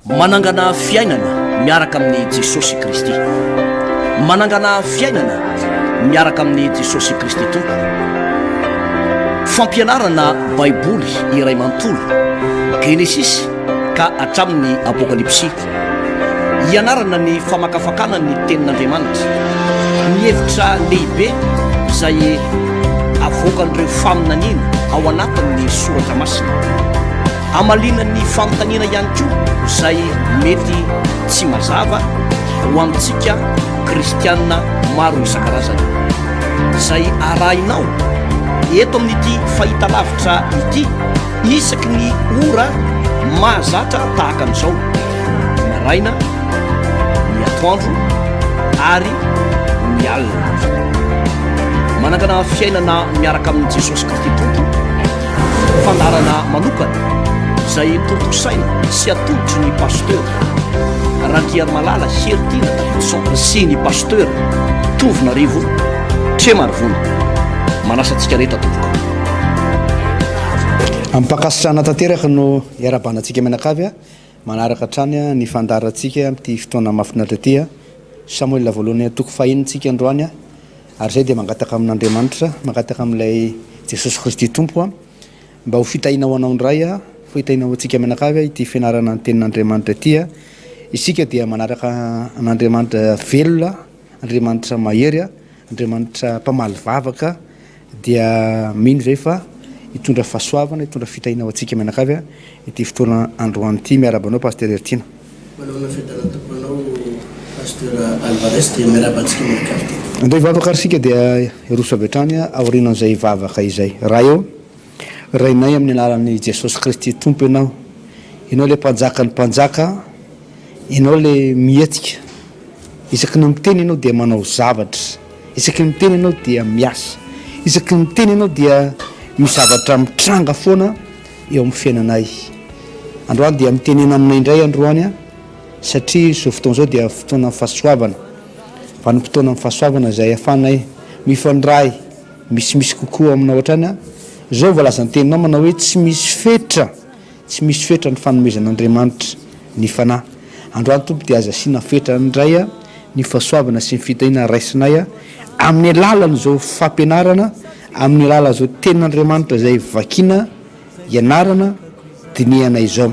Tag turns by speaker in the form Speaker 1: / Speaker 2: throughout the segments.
Speaker 1: manangana fiainana miaraka amin'ny Jesosy Kristy. Manangana fiainana miaraka amin'ny Jesosy Kristy tompo. Fampianarana baiboly iray manontolo Genesis ka hatramin'ny Apokalypsy. Ianarana ny famakafakana ny tenin'Andriamanitra, ny hevitra lehibe izay avoakan'ireo faminaniana ao anatin'ny soratra masina, amalina ny fanontaniana ihany koa izay mety tsy mazava ho amintsika kristianina maro isan-karazany, izay arahinao eto amin'ity fahitalavitra ity isaky ny ora mahazatra tahaka an'izao, maraina, ny atoandro ary ny alina. Manangana fiainana miaraka amin'ny Jesosy Kristy tompo, fandarana manokana izay tontosaina sy atolotry ny pasteur Randriamalala Heritiana Davidson sy ny pasteur Tovinarivo Tremarivony. Manasantsika rehetra tompoko.
Speaker 2: Ampakasitrana tanteraka no iarabanantsika menakavy manaraka hatrany ny fandarantsika amin'ity fotoana mahafinaritra ity. Samuel voalohany toko fahinintsika androany ary zay dia mangataka amin'Andriamanitra, mangataka amin'ilay Jesosy Kristy tompo mba ho fitahinao anao ndray, fitahinao antsika menakavy ity fianarana ny tenin'Andriamanitra ity. Isika dia manaraka an'Andriamanitra velona, Andriamanitra mahery, Andriamanitra mpamaly vavaka, dia mino zay fa hitondra fahasoavana, hitondra fitahinao antsika menakavy ity fotoana androany ity. Miarabanao pasteur Heritiana.
Speaker 3: Manao fitana tomponao pasteur Alvarez dia miarabantsika menakavy.
Speaker 2: Andray vavaka arsika dia roso avy hatrany aorianan'izay vavaka izay. Raha eo rainay amin'ny alalan'i Jesosy Kristy tompo ianao, ianao le mpanjaka ny mpanjaka, ianao le mihetsika, isaky ny miteny ianao dia manao zavatra, isaky ny miteny ianao dia miasa, isaky ny miteny ianao dia misavatra mitranga foana eo amin'ny fiainanay. Androany dia mitenena aminay indray androany satria zao fotoana zao dia fotoana fahasoavana, vanim-potoana amin'ny fahasoavana izay ahafanay mifandray misimisy kokoa aminao hatrany. Zao voalaza ny teninao manao hoe tsy misy fetra ny fanomezan'Andriamanitra ny fanahy. Androany tompo dia aza asiana fetra ndray ny fahasoavana sy ny fitahiana raisinay amin'ny alalan'izao fampianarana, amin'ny alalan'izao tenin'Andriamanitra izay vakina ianarana diniana izao.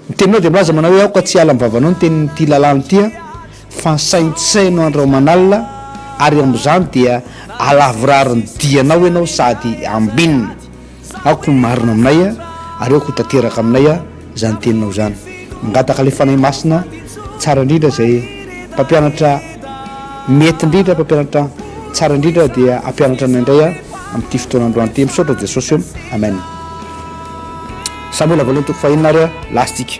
Speaker 2: Ny teninao dia milaza manao hoe aoka tsy ala mvavanao ny tenin'ity lalàna ity fa saintsainao andreo manalina, ary amin'izany dia alavorariny dianao ianao sady ambinina. Aoko marina aminay ary aoko tanteraka aminay zany teninao zany. Mangataka le fanahy masina tsara indrindra izay mpampianatra mety indrindra, mpampianatra tsara indrindra dia ampianatra anay amin'ity fotoana androany ity. Misaotra Jesosy. Amen. Samuel voalohany toko fahinina ary lastika.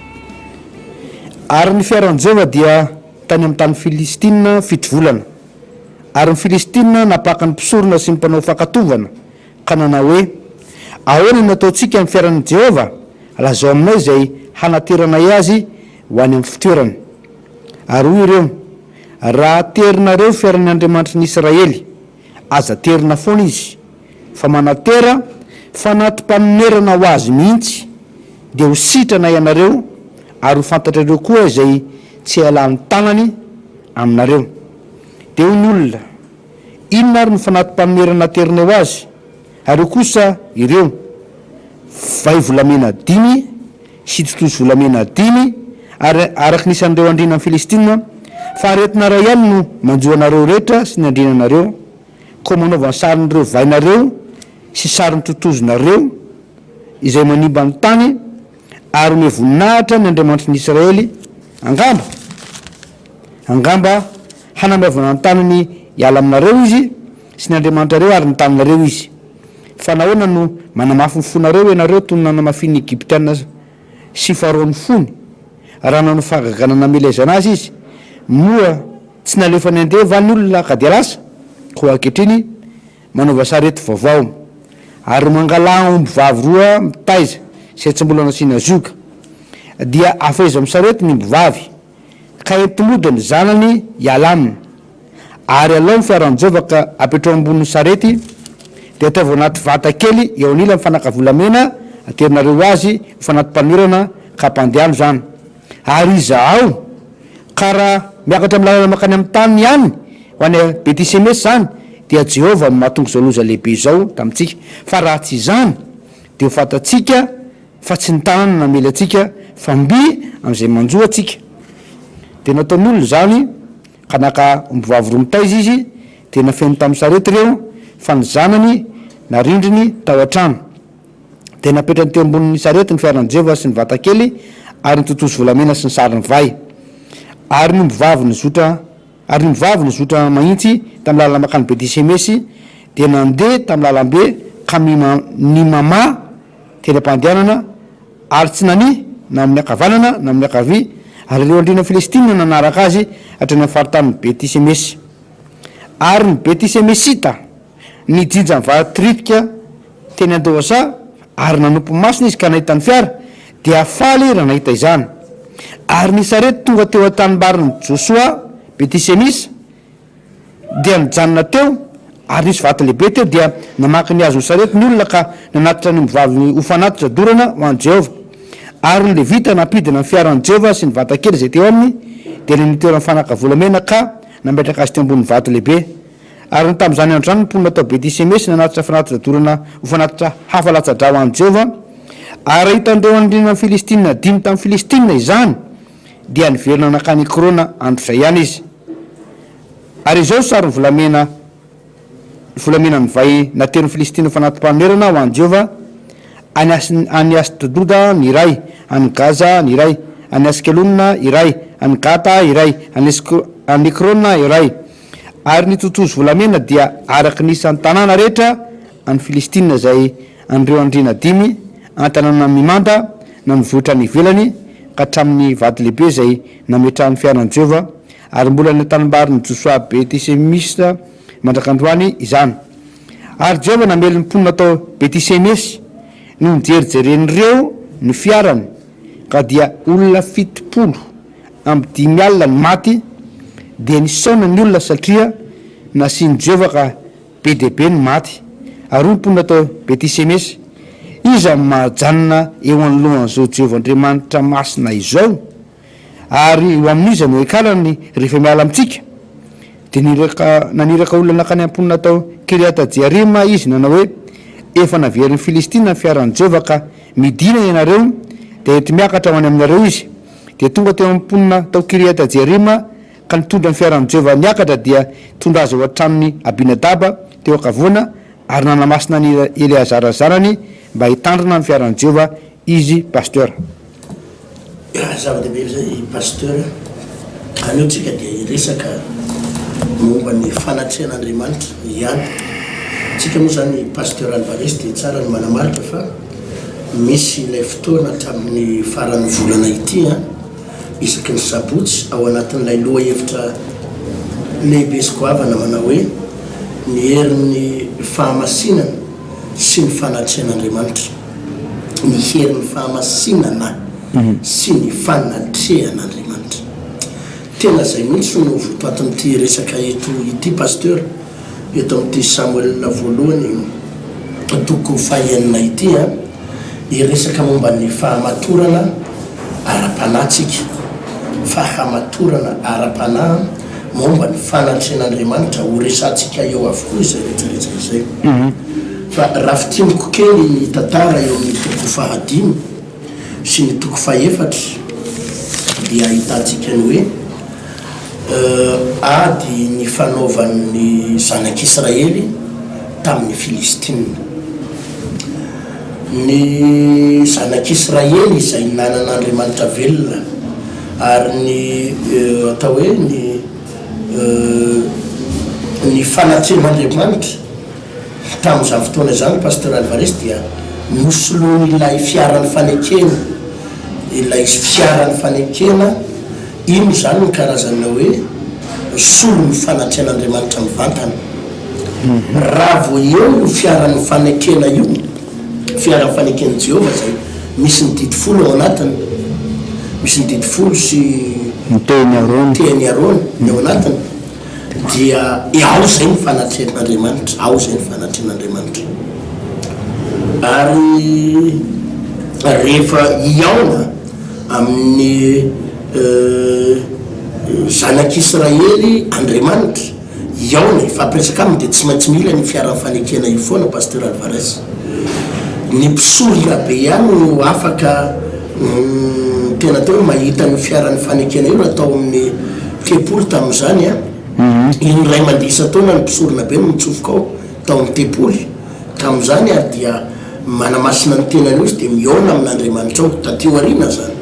Speaker 2: Ary ny fiaran'i Jehova dia tany amin'ny tany Filistina fito volana, ary ny Filistina napaka ny mpisorona sy ny mpanao fakatovana ka nanao hoe, ahoana nataontsika amin'ny fiaran'i Jehova? Lazao aminay izay hanateranay azy ho any amin'ny fitoerany. Ary hoy ireo, raha terinareo fiaran'ny Andriamanitra ny Israely, aza terina foana izy, fa manatera fa natim-panonerana ho azy mihitsy dia ho sitrana ianareo, ary ho fantatrareo koa izay tsy halan'ny tanany aminareo. Dia hoy ny olona, inona ary ny fanatim-panonerana terinay ho azy? Ary kosa ireo, vaivolamena 5 sy totozy volamena 5 ary araka nisan'ireo andrina amin'ny Filistina, fa aretina ray ihany no manjoanareo rehetra sy ny andrinanareo, koa manaovany sarin'ireo vainareo sy sarin'ny totozonareo izay manimba ny tany, ary ome voninahitra ny Andriamanitra ny Israely angamba hanamevana ny tanany hiala aminareo izy sy ny Andriamanitrareo ary ny taninareo izy. Fa nahoana no manamafy ny fonareo ianareo toy ny nanamafy ny Egyptiana sy Farao ny fony, raha nanao fahagagana namelezana azy izy, moa tsy nalefa ny andeva ny olona ka dia lasa ko ankehitriny manaova sarety vaovao, ary mangala omby vavy roa mitaiza izay tsy mbola nasiana zoka, dia afaiza amin'ny sarety ny omby vavy ka entimody ny zanany hiala aminy, ary alao ny fiaran'i Jehova ka apetrao ambonin'ny sarety dia ataovy anaty vata kely eo anila mifanakavolamena aterinareo azy mifanati-panirana ka mpandehano zany. ary izahao karaha miakatra amin'ny lalana makany amin'ny tany ihany ho any betisemes zany dia Jehova no mahatonga zao loza lehibe zao tamintsika fa raha tsy izany de ho fatatsika fa tsy ny tanana namely atsika fa mby am'izay manjoa atsika de nataon'olona zany ka naka ombivavy roa mitaiza izy de nafeno tamin'ny sarety reo fa ny zanany narindriny tao an-trano de napetrany teo ambonin'ny sarety ny fiaran'i Jehova sy ny vatakely ary ny totozy volamena sy ny sariny vai ary ny ombivavy ny zotra mahitsy tamin'ny lalana makany betisemesy de nandeha tamin'ny lalambe ka ny mama teny am-pandehanana ary tsy nani na amin'ny akavanana na amin'ny akavy ary reo andrina Filistina nanaraka azy hatrany faritany betisemesy ary ny betisemesita ny jinja vatripika teny Andohasa ary nanompo masina izy ka nahita ny fiara de afaly raha nahita izany ary ny sarety tonga teo an-tanimbariny Josoa betisemisa dia nijanona teo ary nisy vaty lehibe teo dia namaky ny azo ny sarety ny olona ka nanatitra ny ombivavy ho fanatitra dorana ho an'i Jehova ary ny levita nampidina ny fiaran'i Jehova sy ny vatakely zay teo aminy de nitoerany fanaka volamena ka nametraka azy teo ambony vaty lehibe ary ny tamin'izany andro zany ny mponina tao betisemesy nanatitra fanatitra dorana ho fanatitra hafa latsa-drao an'i Jehova ary hitandreo andrina Filistina dimy tamin'ny Filistina izany dia niverina nakany Ekrona andro zay ihany izy ary izao sary volamena ny vai nateriny Filistina fanatim-panonerana ho an'i Jehova any Asdoda ny iray, any Gaza ny iray, any Askelona iray, any Gata iray, any Ekrona iray ary ny totozy volamena dia araky nisan'ny tanàna rehetra any Filistina zay andreo andrina dimy an-tanàna mimanda na mivoatra ny ivelany ka hatramin'ny vady lehibe zay nametrahan'ny fiaran'i Jehova ary mbola ny tanimbariny Josoa betisemisa mandrakandroany izany ary Jehova namely ny mponina tao betisemesy no nijerijeren'ireo ny fiarany ka dia olona 70 amby 5,000 ny maty de nisaona ny olona satria nasiany Jehova ka be dehibe ny maty ary ny mponina tao betisemesy iza mahajanona eo anolohan'izao Jehova Andriamanitra masina izao ary eo amin'iza no ekalany rehefa miala amintsika de naniraka olona nakany am-ponina tao Kiriata Jearima izy nanao hoe efa naverin'ny Filistina ny fiaran'i Jehova ka midina ianareo de ety miakatra ho any aminareo izy de tonga teo am-ponina tao Kiriata Jearima ka nitondra ny fiaran'i Jehova niakatra dia tondra azy ao an-tranony Abinadaba teo akavoana ary nanamasina ny Eleazara zanany mba hitandrina ny fiaran'i Jehova izy pasteur
Speaker 3: zava-dehibe zay pasteur aneotsika dia iresaka momba ny fanatrehan'Andriamanitra ihany tsika moa zany pasteur Alvarez de tsara ny manamarika fa misy ilay fotoana hatramin'ny faran'ny volana ity isaky ny sabotsy ao anatin'ilay loha hevitra lehibe sy goavana manao hoe ny herin'ny fahamasinana sy ny fanatrehan'Andriamanitra ny herin'ny fahamasinana sy ny fanatrehan'Andriamanitra tena zay mihitsy no votoatin'ity resaka eto ity pasteur eto amin'ity Samuel voalohany toko fahenina ity iresaka momba ny fahamatorana ara-panahtsika fahamatorana ara-panahy momba ny fanatrehan'Andriamanitra ho resantsika eo avokoa izay rehetrarehetra izay fa raha fitimiko kely ny tantara eo amin'ny toko fahadimy sy ny toko faefatra dia ahitantsika ny hoe ady ny fanaovan'ny zanak'Israely tamin'ny Filistina ny zanak'Israely izay nanan'Andriamanitra velona ary ny atao hoe ny fanatrehan'Andriamanitra tamin'izany fotoana zany pasteur Alvarez dia nosoloany ilay fiaran'ny fanekena ilay fiaran'ny fanekena ino zany ny karazana hoe solo ny fanatrehan'Andriamanitra mivantana raha vo eo no fiaran'ny fanekena io fiaran'ny fanekena Jehova zay misy ny didi folo ao anatiny misy ny didi folo sy teny Arona eo anatiny dia ao zay ny fanatrehan'Andriamanitra ao zay ny fanatrehan'Andriamanitra ary rehefa iaona amin'ny zanak'Israely Andriamanitra iaona fampiresaka aminy dia tsy maintsy mila ny fiaran'ny fanekena io foana pasteur Alvarez. Ny mpisory rabe ihany no afaka tena teo hoe mahita ny fiaran'ny fanekena io raha tao amin'ny tepolo tamin'izany a iny ray mandisan-taona ny mpisorona be no mitsofoka ao tao amin'ny tepoly tamin'izany ary dia manamasina ny tenany izy dia miaona amin'Andriamanitra ao tatio arina zany.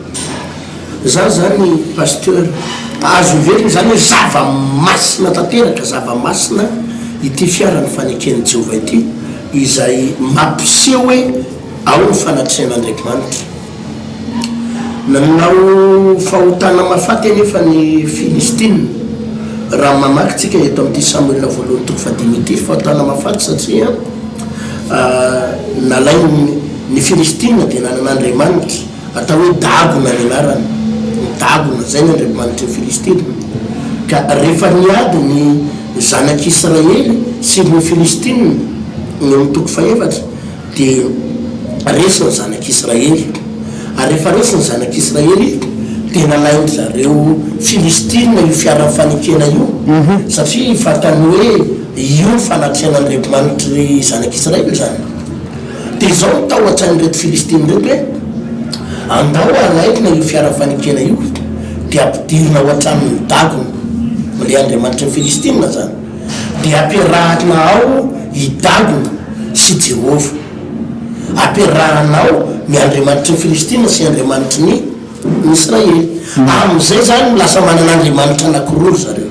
Speaker 3: Za zany pasteur azo iveriny zany hoe zava-masina tanteraka zava-masina ity fiaran'ny fanekeny Jehova ity izay mampiseho hoe ao ny fanatrehan'Andriamanitra. Nanao fahotana mafaty anefa ny Filistine raha mamakytsika eto amin'ity Samuel voalohany toko fadimy ity fahotana mafaty satria nalay ny Filistine dia nanan'Andriamanitra atao hoe dagona ny anarany dagona zay ny Andriamanitra ny Filistine ka rehefa niady ny zanak'Israely sy ny Filistine ny toko faefatra dia resiny zanak'Israely ary rehefa resiny zanak'Israely dia nalainy zareo Filistine io fiaran'ny fanekena io satria fantany hoe io fanatrehan'Andriamanitra ny zanak'Israely zany. Dia zao tao an-tsain'ireto Filistine reto hoe andao alaikina io fiaran'ny fanekena io dia ampidirina ao an-tranony dagona le Andriamanitra ny Filistine zany dia ampiarahana ao i dagona sy Jehova ampiarahana ao ny Andriamanitra ny Filistine sy Andriamanitra ny Israely amin'izay zany lasa manana Andriamanitra anankiroa zareo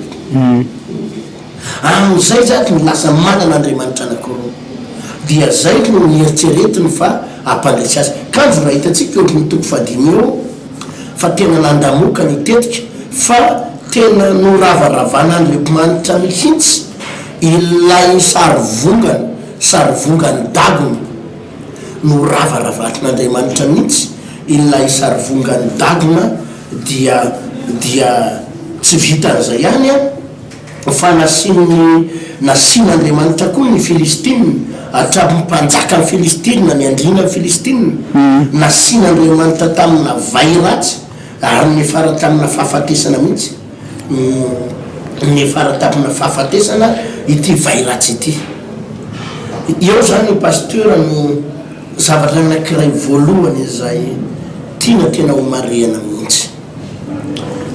Speaker 3: amin'izay zany lasa manana Andriamanitra anankiroa dia zay no nieritseretiny fa ampandresy azy kanjo raha hitantsika eo ny toko fadimy eo fa tena nandamoka ny tetika fa tena noravaravan'Andriamanitra mihitsy ilay sarivongany dagona no ravaravatrin'Andriamanitra mihitsy ilay sarivongany dagona dia tsy vitan'izay ihany fa nasian'Andriamanitra koa ny Filistine atramin'ny mpanjaka ny Filistine ny andriana ny Filistine nasian'Andriamanitra tamina vai ratsy ary nefara tamina fahafatesana mihitsy nefara tamina fahafatesana ity vai ratsy ity. Eo zany pasteur no zavatra anankiray voalohany izay tiana tena ho marihana mihitsy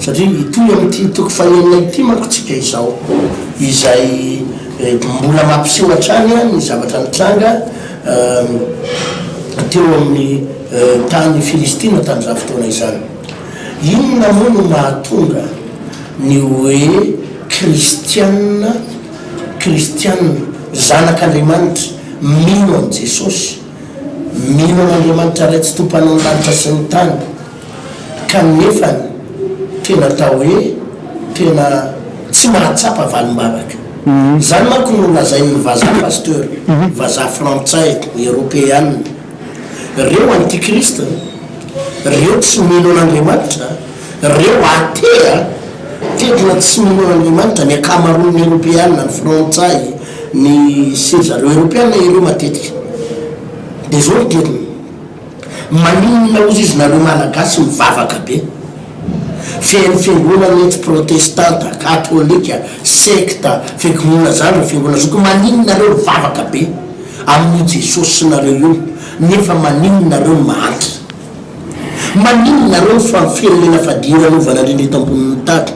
Speaker 3: satria itoy amin'ity toko fahenina ity manko tsika izao izay mbola mampiseho hatrany ny zavatra nitranga teo amin'ny tany Filistine tamin'izany fotoana izany. Inona moa no mahatonga ny hoe kristianina zanak'Andriamanitra mino an' Jesosy mino an'Andriamanitra ray tsy tompanao ny lanitra sy ny tany kanefany tena atao hoe tena tsy mahatsapa valim-bavaka zany manko no lazain'ny vazaha pasteur vazaha frantsay européenne reo antikrista reo tsy mino an'Andriamanitra reo atea tetina tsy mino an'Andriamanitra ny akamaroan'ny européenne ny frantsay ny zareo européenne ireo matetika dia zao ny tetiny maninona ozy izy nareo malagasy mivavaka be feno fiangonana mety protestanta katolika secta fiangonana zany fiangonana zoko maninonareo mivavaka be amin'ny Jesosy sy nareo io nefa maninonareo mahantra maninonareo famfirenena fadira anovana indrindra eto ambonin'ny tany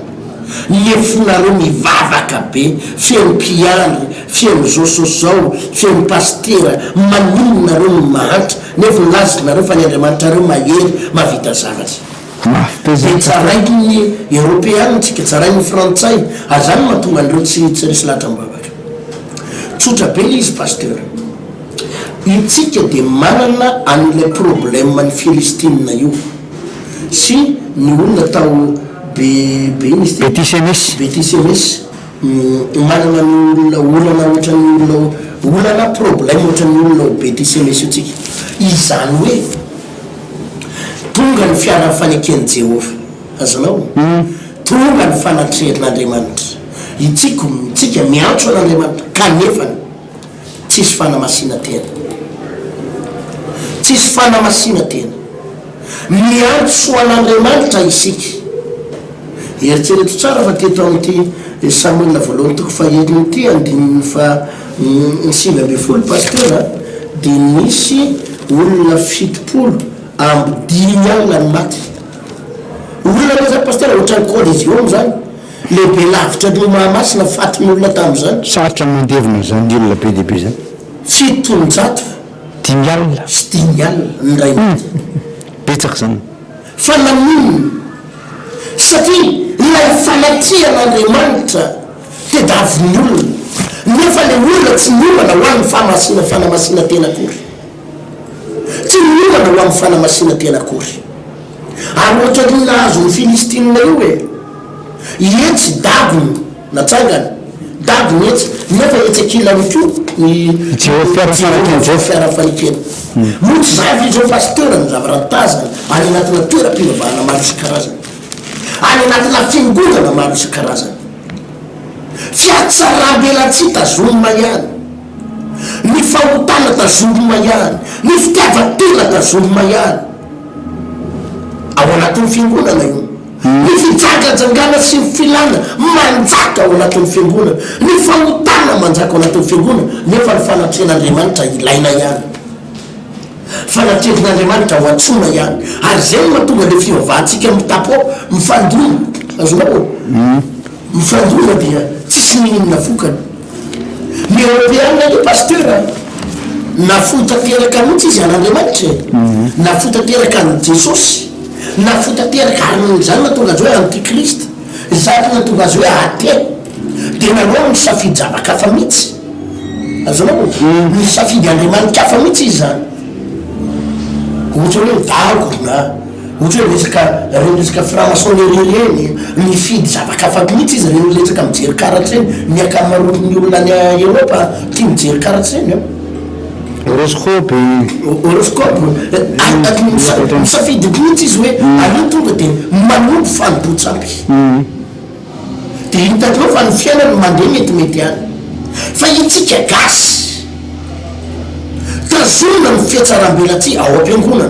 Speaker 3: nefonareo mivavaka be feno mpiandry feno zao feno pastera maninonareo no mahantra nefa nilazonareo fa ny Andriamanitra reo mahery mavita zavatra dia tsaraiky ny européenne tsika tsarainy ny frantsay azany mahatonga andreo tsy resy lahatra mibavaka tsotra be le izy pasteur itsika dia manana an'ilay problème ny Filistine io sy ny olona tao betisemes manana ny olana ohatran'ny olana problème ohatran'ny olona betisemes io tsika izany hoe tonga ny fiaran'ny fanekeny Jehova azanao tonga ny fanatrehan'Andriamanitra tsika miantso an'Andriamanitra kanefany tsisy fanamasina tena miantso an'Andriamanitra isika eritsereto tsara fa teto amity samoelina voalohany toko faheliny ty andininy fa sivy ambe folo pasteura dia nisy olona fitopolo amby dimy agny ny maty olona le zany pasteura ohatrany collision zany lehibe lavitra no mahamasina fatiny olona tam'izany
Speaker 2: sarotra mandevina zany olona be dehibe zany
Speaker 3: fitonjato
Speaker 2: dimy alina
Speaker 3: sy dimy alina ny ray maty
Speaker 2: betsaka zany
Speaker 3: fa naminona satria ilay fanatrian'andriamanitra tedaviny olona nefa le olona tsy miomana ho amin'ny fahamasina fanamasina tena akory tsy miomana ho amin'ny fanamasina tena akory ary ohatra ny nahazo ny filistinina io hoe etsy daviny natsangana daviny etsy nefa etsy akilany ko ny fiarafanikena motsy zavy izao pasteura ny zavarantazana any anatina toera-pivavahana maro isa-karazana any anatina fiangonana maro isa-karazana fiatsarambelatsy tazomina ihany ny fahotana tazomina ihany ny fitiavatena tazomina ihany ao anatin'ny fiangonana io ny fijagajangana sy ny filana manjaka ao anatin'ny fiangonana ny fahotana manjaka ao anatin'ny fiangonana nefa ny fanatren'andriamanitra ilaina ihany fanatren'andriamanitra ho antsona ihany ary zay mahatonga le fivavahantsika mitapo mifandona azonao mifandona dia tsisy mihinina fokany ny européenne le pasteura nafotateraka mihitsy izy an'andriamanitra nafotateraka ny jesosy nafotateraka zany natonga azy hoe antikrist zany natonga azy hoe ate dia nanao misafidy zavakafa mihitsy azonao misafidy andriamanitra hafa mihitsy izy zany ohatra hoe dagona ohatra hoe resaka franc-maçonnerie reny mifidy zavakafaky mihitsy izy reny resaka mijery karatra reny miakamaroton'ny olona any Eropa tia mijery karatra reny
Speaker 2: horoscope
Speaker 3: misafidyko mihitsy izy hoe alio tonga dia manompo fanimpotsapy dia hitanao fa ny fiainany mandeha metimety any fa itsika gasy tazomina ny fiatsaram-belatsy ao am-piangonana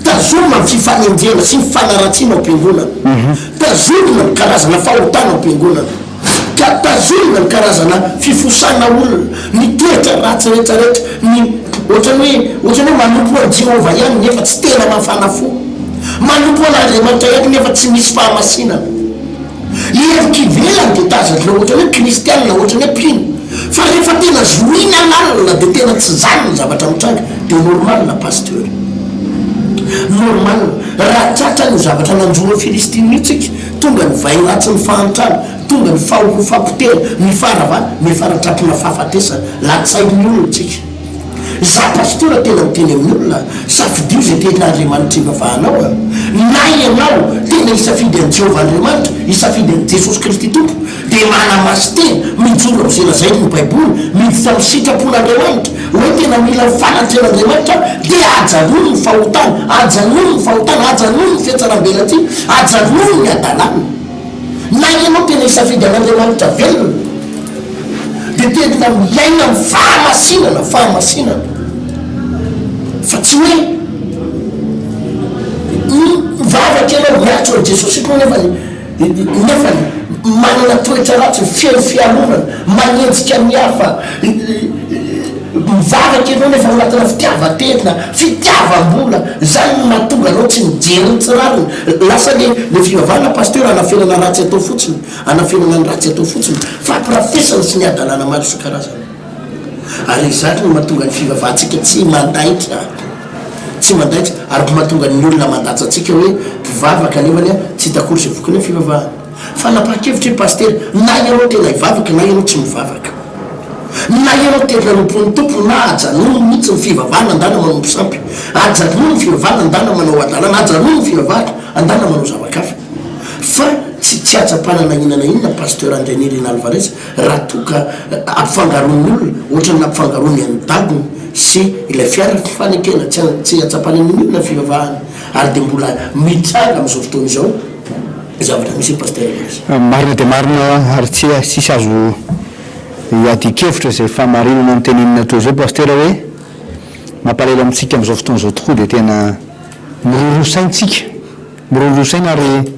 Speaker 3: tazomina ny fifanenjena sy mifanaratsiana ao am-piangonana tazomina ny karazana fahotana ao am-piangonana ka tazomina ny karazana fifosana olona ny toetra ratsy rehetrarehetra ny ohatrany hoe manompo any Jehova ihany nefa tsy tena mafana fo manompo an'andriamanitra ihany nefa tsy misy fahamasinana hevika ivelany dia tazana ohatrany hoe kristianina ohatrany hoe mpino fa rehefa tena zoina lalina dia tena tsy zany ny zavatra mitranga dia normalna pasteur normalna raha tratra ny zavatra nanjora filistiny mihitsika tonga ny vairatsy ny fahantrana tonga ny fahofapotena ny faravana mifaratrapona fahafatesana latsain'ny olona tsika za pasteur tena miteny amin'ny olona safidio zay ten'andriamanitra ivavahanao na ianao tena isafidy an' Jehova andriamanitra isafidy an' Jesosy Kristy tompo dia manamasy tena mijoro am'zay lazainy ny baiboly miditra amin'ny sitrapon'andriamanitra hoe tena mila fanatren'andriamanitra dia ajanony ny fahotana ajanony ny fahotana ajanony ny fiatsaram-belatsy ajanony ny adalana na ianao tena isafidy an'andriamanitra velona dia tena miaina ny fahamasinana fa tsy hoe mivavaka ianao miatso an' Jesosy ko nefa manana toetra ratsy fiaino fialonana manenjika mihafa mivavaka ianao nefa anatina fitiavatena fitiavam-bola zany mahatonga anao tsy mijery ny tsirariny lasa le fivavahana pasteur anafenana ratsy atao fotsiny anafenana ny ratsy atao fotsiny fa amprafesany sy ny adalana maro isa-karazana ary zany no mahatonga ny fivavahantsika tsy mandaitra ary mahatonga ny olona mandatsa atsika hoe mpivavaka nefany tsy hitakory zay vokany hoe fivavahana fa napahakevitra hoe paster na ianao tena hivavaka na ianao tsy mivavaka na ianao tena nompony tompo na ajanony mihitsy ny fivavahana andana manompo sampy ajanony ny fivavahana andana manao adalana ajanony ny fivavahana andana manao zavakafa fa tsy atsapanana inona pasteur Andreniry Alvarez raha toka ampifangaron'ny olona ohatra ny ampifangarony any dagony sy ilay fiara fanekena tsy atsapanany inona fivavahana ary dia mbola mitranga amin'izao fotoana izao zavatra misy pasteur Alvarez
Speaker 2: marina dia marina ary tsisy azo adikevitra zay famarinana ny teninina toy zao pasteur hoe mampalela amitsika amin'izao fotoana izao tokoa dia tena mirorosaintsika mirorosaina ary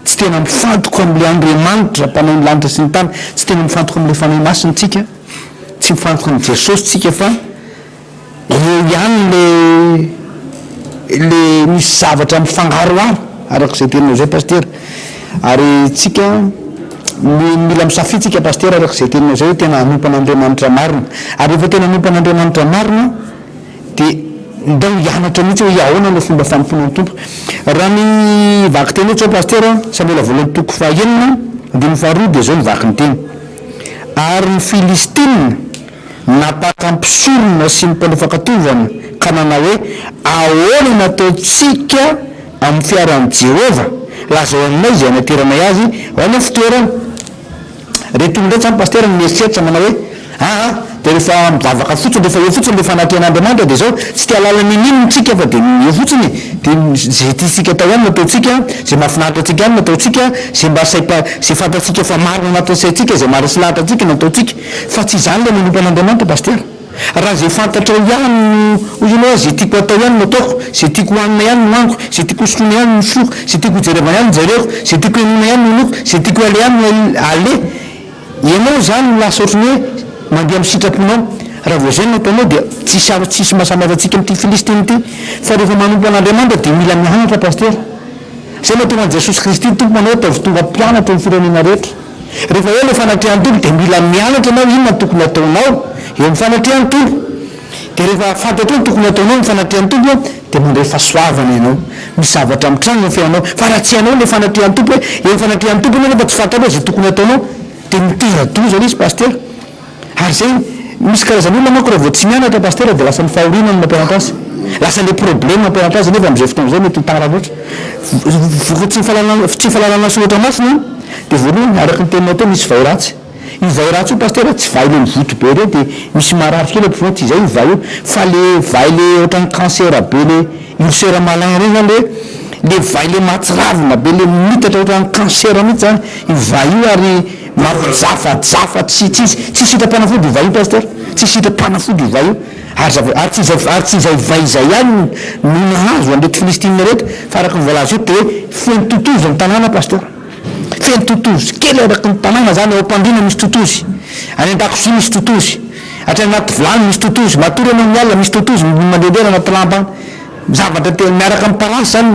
Speaker 2: tsy tena mifantoko am'le andriamanitra mpanao ny lanitra sy ny tany, tsy tena mifantoko am'le fanahy masinatsika, tsy mifantoko am' jesosy tsika fa eo ihany le misy zavatra mifangaroaro arak'izay tenao zay paster. Ary tsika mila misafidy tsika paster arak'izay tenao zay hoe tena anompan'andriamanitra marina. Ary rehefa tena anompan'andriamanitra marina dia ndao hianatra mihitsy hoe ahoana le fomba fanompoana ny tompo. Raha ny vaky teny ohatsy ao paster Samuela voalohany toko fahaenina andiny faharoa dia zao ny vaky ny teny. Ary ny Filistina napaka mpisorona sy ny mpanefakatovana ka nanao hoe ahoana nataotsika amin'ny fiaran'i Jehova lazao aminay zay nateranay azy ho any fitoerana. Reto ndray tsamy paster mieritreritra manao hoe dia rehefa mivavaka fotsiny rehefa eo fotsiny le fanaten'andriamanitra dia zao tsy tia lala ninino tsika fa dia eo fotsiny dia zay tiasika tao ihany nataotsika, zay mahafinaritra atsika ihany nataotsika, zay mba zay fantatsika fa marina natao saitsika, zay marina sy lahatra atsika nataotsika, fa tsy izany le manompan'andriamanitra paster. Raha zay fantatra ihany ozinao zay tiako atao ihany no ataoko, zay tiako hohanina ihany no haniko, zay tiako hosotroina ihany no soko, zay tiako hojerevana ihany no jereko, zay tiako henona ihany no noko, zay tiako ale ihany no ale. Ianao zany no lasa ohatrany hoe mandeha amin'ny sitraponao. Raha vao zay no ataonao dia tsisy mahasamihafa atsika amin'ity Filistiny ity. Fa rehefa manompo an'andriamanitra dia mila mianatra paster. Zay no tonga an'i Jesosy Kristy tompo manao hoe ataovy tonga mpianatra ny firenena rehetra. Rehefa hoe le fanatrehan'ny tompo dia mila mianatra ianao inona tokony ataonao eo amin'ny fanatrehan'ny tompo. Dia rehefa fantatra hoe tokony ataonao ny fanatrehan'ny tompo dia mandray fahasoavana ianao, misy zavatra mitrano ny fiainao. Fa raha tsy hainao le fanatrehan'ny tompo hoe eo amin'ny fanatrehan'ny tompo ianao nefa tsy fantatro zay tokony ataonao dia mitera-doza izy paster. Ary zay misy karazan'olona manko raha vao tsy mianatra paster dia lasa ny fahoriana no mampianatra azy, lasa le problème mampianatra azy nefa amin'izay fotoana izay mety hitara loatra. Voko tsy fahalalana soratra masina dia voalohany araka ny teninao teo misy vai ratsy. Io vai ratsy io paster tsy vai le mivoto be re dia misy marary kely ampovoany tsy izay io vai io fa le vai le ohatran'ny cancer be le ulcère malin reny zany le vai le matsiravina be le mitatra ohatran'ny cancer mihitsy zany io vai io. Ary mampijafajafa tsy sitrapanafody io vai io paster, tsy sitrapanafody io vai io. Ary tsy izay vai izay ihany no nahazo an'reto Filistina reto fa araka ny voalaza io dia hoe feno totozy ny tanàna paster, feno totozy kely araka ny tanàna zany. Ao am-pandriana misy totozy, any an-dakozia misy totozy, hatrany anaty vilany misy totozy, matory anao amin'ny alina misy totozy mandehandeha anaty lamba any. Zavatra tena miaraka amin'ny parasy zany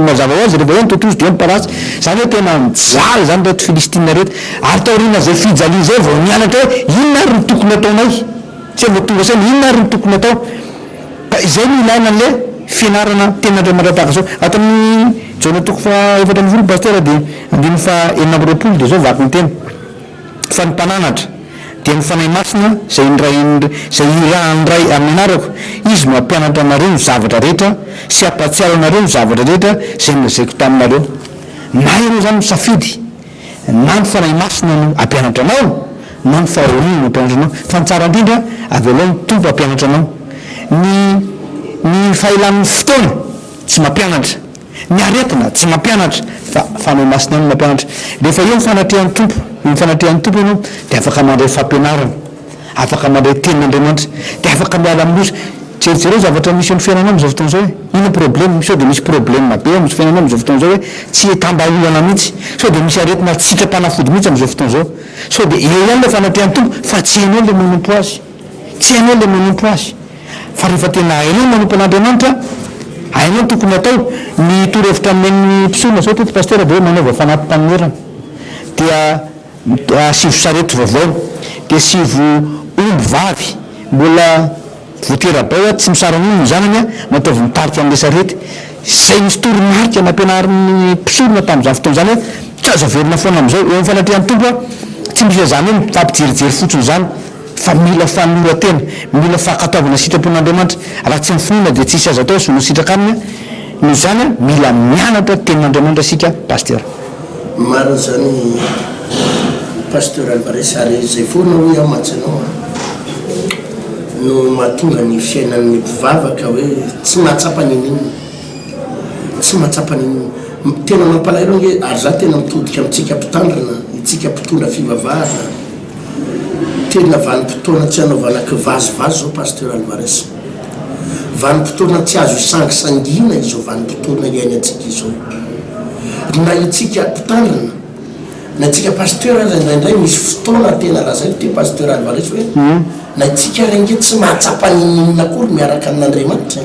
Speaker 2: mazava ho azy rehefa hoe ny totozy dia ny parasy zany hoe tena mijaly zany reto Filistina reto. Ary taoriana zay fijalia zay vao mianatra hoe inona ary ny tokony ataonay, tsy vao tonga saina inona ary ny tokony atao. Ka izay no ilaina an'le fianarana ten'andriamanitra tahaka zao. Ato amin'ny jaona toko fa efatra amin'ny folo paster dia andiny fa enina amby roapolo dia zao vaky ny tena fa ny mpananatra dia ny fanahy masina zay irahandray amin'ny anarako izy mampianatra anareo ny zavatra rehetra sy hampatsiaro anareo ny zavatra rehetra zay nolazaiko taminareo. Na ianao zany misafidy na ny fanahy masina no ampianatra anao na ny fahoriana no ampianatra anao, fa ny tsara indrindra avy aloha ny tompo ampianatra anao. Ny fahalan'ny fotoana tsy mampianatra, ny aretina tsy mampianatra, fa fanahy masina no mampianatra. Rehefa eo ny fanatrehan'ny tompo, ny fanatrehan'ny tompo ianao dia afaka mandray fampianarana, afaka mandray tenin'andriamanitra, dia afaka miala amin'loza. Jerijereo zavatra misy amin'ny fiainanao amin'izao fotoana izao hoe ino problème misy, sao dia misy problème be amin'ny fiainanao amin'izao fotoana izao hoe tsy tambaholana mihitsy, sao dia misy aretina tsy sitrapanafody mihitsy amin'izao fotoana izao. Sao dia eo ihany le fanatrehan'ny tompo fa tsy hainao le manompo azy, tsy hainao le manompo azy. Fa rehefa tena hainao manompo an'andriamanitra, hainao tokony atao. Ny torohevitra amin'ny mpisorona zao teto paster dia hoe manaova fanatim-panomerana dia sivo sarety vaovao dia sivo omby vavy mbola voaterabao tsy misaran'olona zanany mataovy mitarika amin'le sarety. Zay misy toromarika nampianarin'ny mpisorona tamin'izany fotoana zany hoe tsy azo averina foana amin'izao eo amin'ny fanatrehan'ny tompo tsy misy zany hoe mifampijerijery fotsiny zany fa mila fanoratena, mila fakataovana sitrapon'andriamanitra. Raha tsy mifinoana dia tsisy azo atao sono sitraka aminy no zany mila mianatra tenin'andriamanitra sika paster.
Speaker 3: Marina zany paster Alvarez ary zay foana hoe aho matsanao no mahatonga ny fiainan'ny mpivavaka hoe tsy mahatsapa ninino, tsy mahatsapa ninino. Tena mampalahelo nge ary za tena mitodika amintsika mpitandrina, itsika mpitondra fivavahana, tena vanim-potoana tsy hanaovana kivazivazy zao paster Alvarez. Vanim-potoana tsy azo isangisangina izao vanim-potoana iainy atsika izao. na itsika mpitandrina na itsika pasteur indraindray misy fotoana tena lazay te pasteur Alvarez hoe na itsika renge tsy mahatsapanyinina akory miaraka amin'Andriamanitra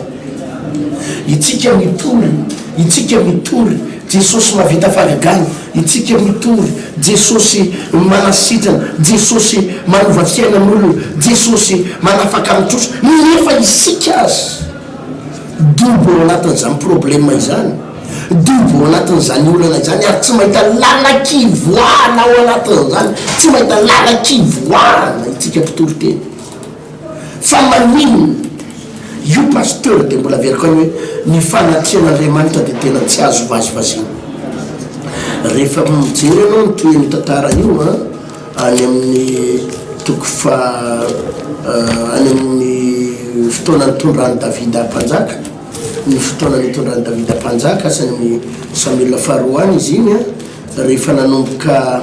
Speaker 3: itsika mitory Jesosy mavita fagagana itsika mitory Jesosy manasitrana Jesosy manova fiainan'olona Jesosy manafaka mitrotro nefa isika azy dobo ao anatin'izany problema izany dobo ao anatin'izany olana izany ary tsy mahita lalakivoana ao anatin'izany tsy mahita lalakivoana itsika mpitory teny fa maninona io pasteur de mbola veriko any hoe ny fanatrian'Andriamanitra de tena tsy azo vazivazina rehefa mijery anao nytoy ny tantara io any amin'ny toko fa any amin'ny fotoana nitondran'ny Davida mpanjaka ny fotoana nitondran'ny Davida mpanjaka asany Samuel faharoany izy iny rehefa nanomboka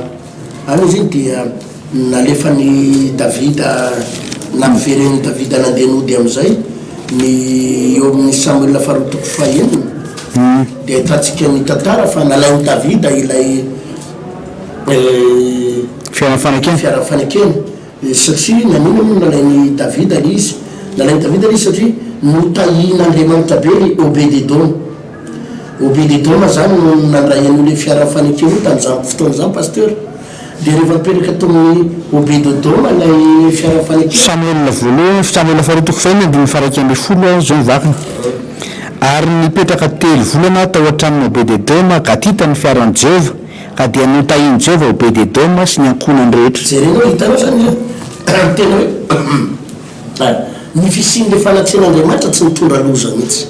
Speaker 3: any izy iny dia nalefany Davida nampiveren'ny Davida nandeha nody am'izay ny eo amin'ny Samuel faharoa toko fahaenina dia ahitatsika ny tantara fa nalain'ny Davida ilay fiarafanekena satria nanino moa nalain'ny Davida izy satria notahin'Andriamanitra be ny Obed-Edom zany no nandray an'io fiarafanekena io tamin'izany fotoana zany pasteur dia rehefa mipetraka tamin'ny Obed-Edom lay fiarafanekena
Speaker 2: Samuel faharoa toko fahaenina dia mifaraka amby folo zao mivakina ary nipetraka telo volana tao an-tranon'ny Obed-Edom ka titany fiaran'i Jehova ka dia notahin'i Jehova Obed-Edom sy ny ankonany rehetra
Speaker 3: jerenao hitanao zany tena hoe ny fisin'le fanatrian'Andriamanitra tsy mitondra loza mihitsy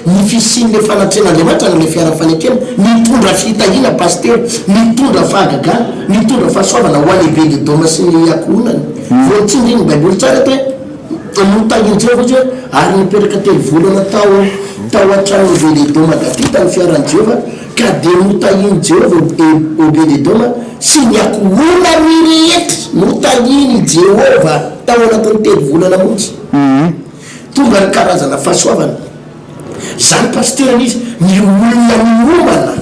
Speaker 3: ny fisin'le fanatrian'Andriamanitra n'le fiarafanekena mitondra fitahina pasteur mitondra fahagagana mitondra fahasoavana ho an'ny Obed-Edom sy ny ankonany voantsindry ny baiboly tsara te notahin'i Jehova izy ary nipetraka telo volana tao an-trano Obed-Edom ka titany fiaran'i Jehova ka dia notahin'i Jehova Obed-Edom sy ny ankonany rehetra notahiny Jehova tao anatin'ny telo volana montsy tonga ny karazana fahasoavana zany pasteur izy ny olona miomana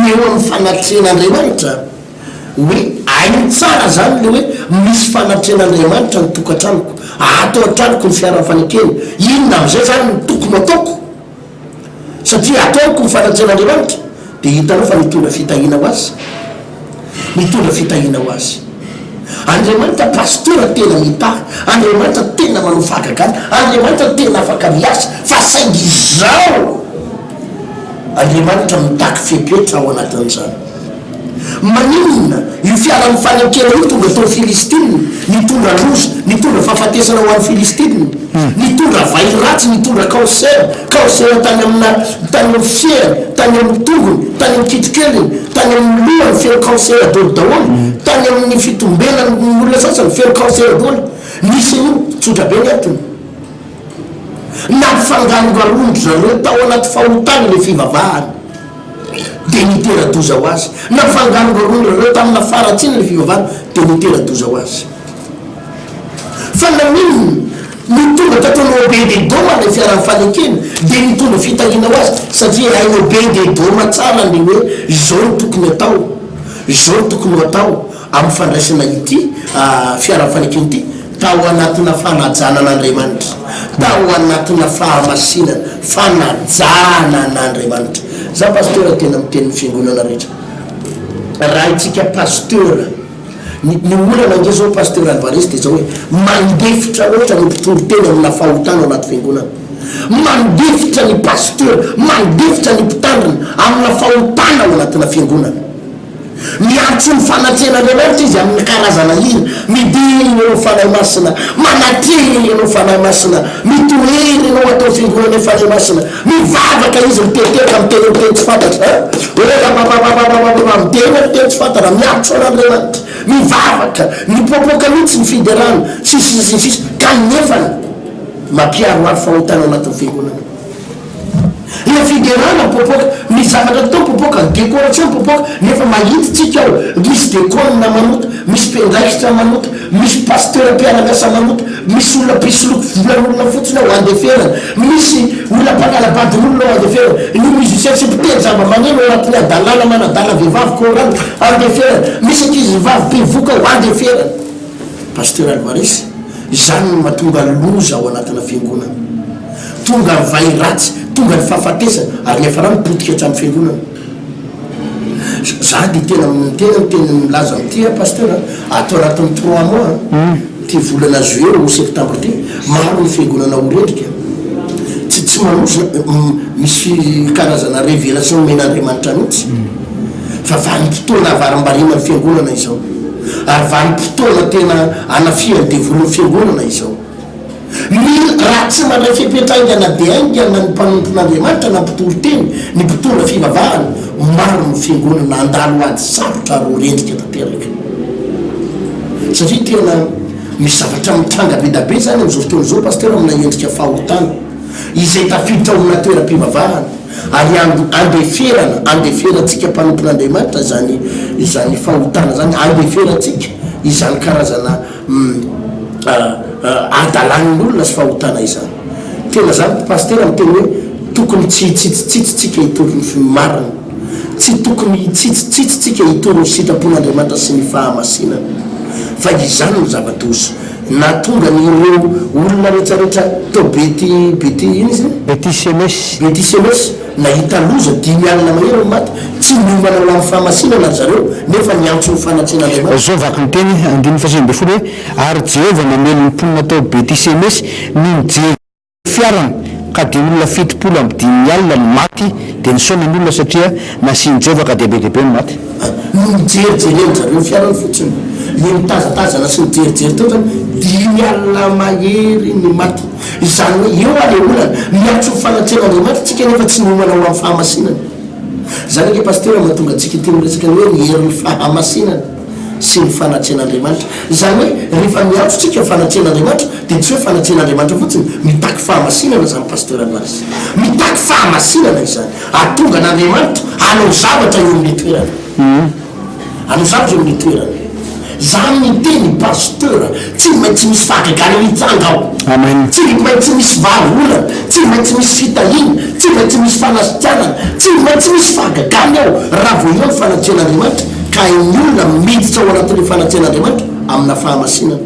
Speaker 3: eo amin'ny fanatrian'Andriamanitra hoe ainy tsara zany le hoe misy fanatrian'Andriamanitra ny tokantranoko atao an-tranoko ny fiarafanekena inona am'izay zany ny tokony ataoko satria ataoko ny fanatrian'Andriamanitra dia hitanao fa mitondra fitahina ho azy Andriamanitra pasteur tena mitahy Andriamanitra tena manao fahagagana Andriamanitra tena afaka miasa fa saingy izao Andriamanitra mitaky fepetra ao anatin'izany maninona io fiara-ny fanekena io tonga tao Filistina nitondra loza nitondra fahafatesana ho an'ny Filistina nitondra vairatsy nitondra cancer tany amin'ny fiainy tany amin'ny tongony tany amin'ny kitrokeliny tany amin'ny lohany feno cancer dolo daholo tany amin'ny fitombenany olona sasany feno cancer dolo nisy io tsotra be ny atony nampifangarongarondro zareo tao anaty fahotany le fivavahany dia nitera-doza ho azy nampifangarongarondro zareo tamina faratsiny le fivavahany dia nitera-doza ho azy fa naminona nitonga tataony Obed-Edom le fiaran'ny fanekena dia nitondra fitahina ho azy satria hainy Obed-Edom tsara le hoe zao no tokony atao amin'ny fandraisana ity fiaran'ny fanekena ity tao anatina fanajanan'Andriamanitra tao anatina fahamasinana fanajanan'Andriamanitra za pasteur tena miteny fiangonana rehetra raha itsika pasteur ny olana nge zao pasteur Alvarez dia zao hoe mandefitra loatra ny mpitory teny amina fahotana anaty fiangonana mandefitra ny pasteur mandefitra ny mpitandrina amina fahotana ao anatina fiangonana miantso ny fanatrian'Andriamanitra izy amin'ny karazana hina midiny anao fanahy masina manateny anao fanahy masina mitohery anao atao fiangonana fanahy masina mivavaka izy miteteraka miteny miteny tsy fantatra miteny tsy fantatra miantso an'Andriamanitra mivavaka mipopoka mihitsy ny fiderana sisy ka nefana mampiaro ary fahotana anatin'ny fiangonana le fiderana popoka misy zavatra atao popoka décoration popoka nefa mahity tsika ao misy décone na manota misy mpendraikitra manota misy pasteur mpiaramiasa manota misy olona pisoloko volan'olona fotsiny ao andeferana misy olona mpangalabadin'olona ao andeferana io musicien sy mpiteny zava-maneno anatin'ny adalàna manadala vehivavy korano andeferana misy ankizy vavy mpivoka ao andeferana pasteur Alvarez zany no mahatonga loza ao anatina fiangonana tonga ny vai ratsy tonga ny fahafatesana ary nefa raha mipotika hatramin'ny fiangonana za de tena miteny milaza am'ty pasteur atao anatin'ny 3 mois ty volana juillet au septembre ty maro ny fiangonana orendrika tsy manosa misy karazana révélation men'Andriamanitra mihitsy fa vanim-potoana avarimbarina ny fiangonana izao ary vanim-potoana tena anafia ny devolon'ny fiangonana izao raha tsy mandray fipetraingana de aingana ny mpanompon'Andriamanitra na mpitolo teny ny mpitondra fivavahana maro ny fiangonana andalo ady sarotra ary orendrika tanteraka satria tena misy zavatra mitranga be da be zany am'izao fotoana zao pasteur amina endrika fahotana izay tafiditra ao amina toeram-pivavahana ary andeferantsika mpanompon'Andriamanitra zany fahotana zany andeferantsika izany karazana adalan'olona sy fahotana izany tena zany pasteur am'teny hoe tokony tsy tsitsitsika hitoro ny marina tsy tokony tsitsitsika hitoro ny sitrapon'Andriamanitra sy ny fahamasinana fa izany no zava-doza na tonga nyreo olona rehetrarehetra tao bety iny izy bety SMS nahita loza 10 alina mahery maty tsy miomana ho amin'ny fahamasinana zareo nefa niantso ny fanatren'Andriamanitra
Speaker 2: zao vaky ny teny 1 hoe ary Jehova mamelo ny mponina tao bety SMS ny mijery fiarana ka de olona 70 amby 10 alina ny maty de nisaona ny olona satria nasiny Jehova ka de be ny maty
Speaker 3: no mijerijery zareo fiarana fotsiny ny mitazatazana sy mijerijery teo zany 10 alina mahery ny maty izany hoe eo ale olana miantso ny fanatren'Andriamanitra tsika nefa tsy nomana ho amin'ny fahamasinana zany ke pasteur mahatonga atsika ty miresaka ny hoe miery ny fahamasinana sy ny fanatren'Andriamanitra zany hoe rehefa miantso tsika fanatren'Andriamanitra de tsy hoe fanatren'Andriamanitra fotsiny mitaky fahamasinana zany pasteur Alvarez mitaky fahamasinana izany atonga n'Andriamanitra anao zavatra eo amin'ny toerana anao zavatra eo amin'ny toerana zany ny teny pasteur tsy maintsy misy fahagagana mitsanga ao tsy maintsy misy vahaolana tsy maintsy misy fitahina tsy maintsy misy fanasitanana tsy maintsy misy fahagagana ao raha vo eo ny fanatren'Andriamanitra ka ny olona miditra ao anatin'ny fanatren'Andriamanitra amina fahamasinana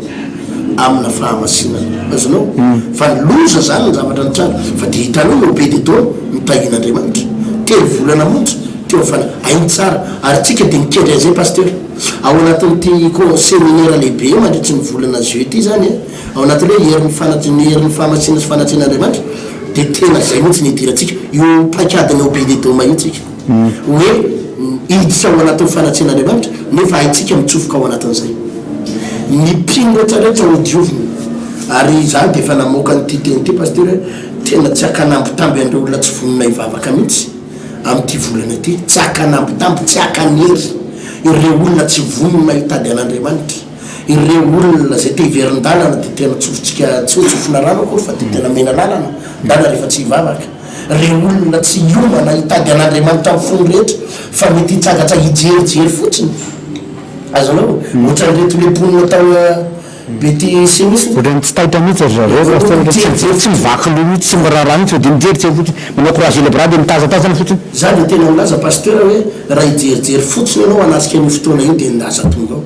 Speaker 3: azonao fa loza zany ny zavatra nitranga fa de hitanao no be de to mitahin'Andriamanitra telo volana montra teo fana ainy tsara ary tsika de mikendry azay pasteur ao anatin'ty séminaire lehibe mandritry ny volana juillet ty zany ao anatin'ny hoe herin'ny fahamasinana sy fanatren'Andriamanitra de tena zay mihitsy nidirantsika io paikadiny ao be de doma io tsika hoe iditra ao anatin'ny fanatren'Andriamanitra nefa haitsika mitsofoka ao anatin'izay ny mpino rehetrarehetra ho diovina ary zany de fa namoaka nyty teny ty pasteur tena tsy akanambitamby andreo olona tsy vonona hivavaka mihitsy am'ty volana ty tsy akanambitamby tsy akanery ireo olona tsy vonona hitady an'Andriamanitra ireo olona zay te hiverin-dalana de tena tsofotsika tsy hoe tsofona rano akory fa de tena mena lalana dana rehefa tsy hivavaka ireo olona tsy hiomana hitady an'Andriamanitra amin'ny fony rehetra fa mety hitsagatra hijerijery fotsiny azonao ohatran'ireto le mponina tao bety SMS
Speaker 2: ohatrany tsy tahitra mihitsy zareo tsy mivaky lo mihitsy tsy miraharaha mihitsy fa de mijerijery fotsiny manao courage ilebra de mitazatazana fotsiny
Speaker 3: za de tena milaza pasteur hoe raha hijerijery fotsiny anao anasika ny fotoana io de ndaza tonga ao